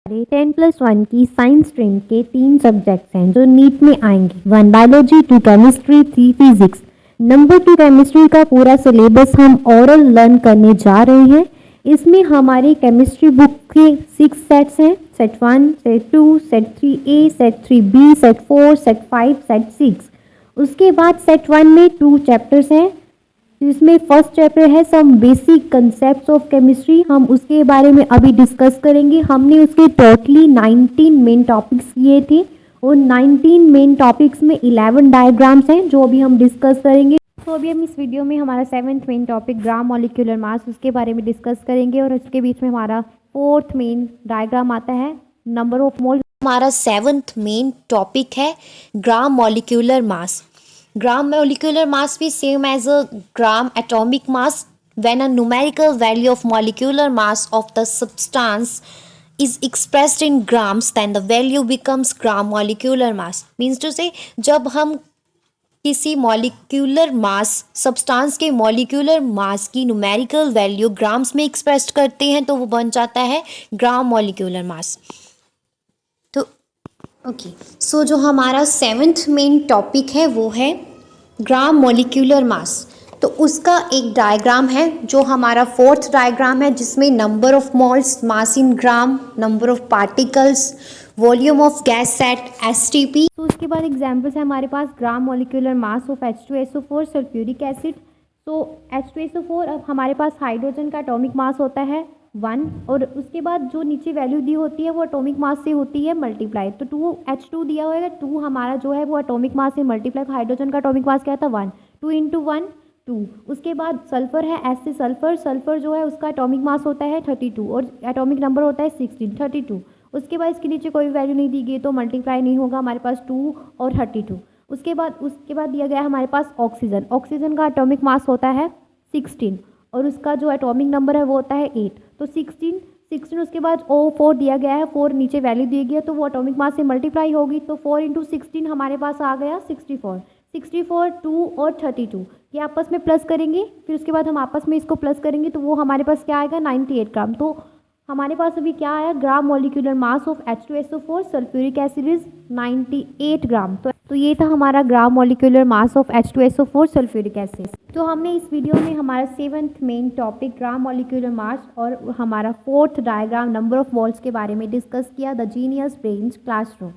10+1 की science stream के 3 subjects हैं जो नीट में आएंगे। 1 biology, 2 chemistry, 3 physics. Number 2 chemistry का पूरा सिलेबस हम ओरल लर्न करने जा रहे हैं। इसमें हमारी केमिस्ट्री बुक के 6 सेट्स हैं, set 1, set 2, set 3A, set 3B, set 4, set 5, set 6। उसके बाद सेट 1 में 2 चैप्टर्स हैं, जिसमें फर्स्ट चैप्टर है some basic concepts of chemistry. हम उसके बारे में अभी डिस्कस करेंगे। हमने उसके टोटली 19 मेन टॉपिक्स किए थे और 19 मेन टॉपिक्स में 11 डायग्राम्स हैं जो अभी हम डिस्कस करेंगे। तो अभी हम इस वीडियो में हमारा 7th मेन टॉपिक ग्राम मॉलिक्यूलर मास, उसके बारे में डिस्कस करेंगे और उसके बीच में हमारा 4th मेन डायग्राम आता है नंबर ऑफ मोल। हमारा 7th मेन टॉपिक है ग्राम molecular mass. Gram molecular mass be same as a gram atomic mass. When a numerical value of molecular mass of the substance is expressed in grams, then the value becomes gram molecular mass. Means to say, जब हम किसी molecular mass substance के molecular mass की numerical value grams में express करते हैं तो वो बन जाता है ग्राम मॉलिक्यूलर मास। तो ओके, सो जो हमारा 7th मेन टॉपिक है वो है ग्राम मॉलिक्यूलर मास। तो उसका एक डायग्राम है जो हमारा 4th डायग्राम है, जिसमें number of moles, mass in gram, number of particles, volume of gas set, STP. तो उसके बाद एग्जाम्पल्स है हमारे पास gram molecular mass of H2SO4 sulphuric acid. तो H2SO4 अब हमारे पास हाइड्रोजन का एटॉमिक मास होता है 1 और उसके बाद जो नीचे वैल्यू दी होती है वो एटॉमिक मास से होती है मल्टीप्लाई। तो 2H2 दिया होगा, 2 हमारा जो है वो एटॉमिक मास से मल्टीप्लाई। हाइड्रोजन का एटॉमिक मास क्या था 1, 2 × 1 2। उसके बाद सल्फर है, एस से सल्फर, सल्फर जो है उसका एटॉमिक मास होता है 32 और एटॉमिक नंबर होता है 16, 32। उसके बाद इसके नीचे कोई वैल्यू नहीं दी गई तो मल्टीप्लाई नहीं होगा, हमारे पास 2 और 32। उसके बाद दिया गया है हमारे पास ऑक्सीजन। ऑक्सीजन का एटॉमिक मास होता है 16 और उसका जो एटॉमिक नंबर है वो होता है 8। तो 16 उसके बाद O4 दिया गया है, 4 नीचे वैल्यू दी गई है तो वो एटॉमिक मास से मल्टीप्लाई होगी। तो 4 × 16 हमारे पास आ गया 64। 64, 2 और 32 ये आपस में प्लस करेंगे, फिर उसके बाद हम आपस में इसको प्लस करेंगे तो वो हमारे पास क्या आएगा 98 ग्राम। तो हमारे पास अभी क्या आया, ग्राम molecular mass of H2SO4 sulphuric acid is 98 ग्राम। तो ये था हमारा ग्राम molecular mass of H2SO4 sulphuric acid. तो हमने इस वीडियो में हमारा 7th मेन टॉपिक ग्राम मॉलिक्यूलर मास और हमारा 4th diagram number of moles के बारे में डिस्कस किया। The genius brains classroom.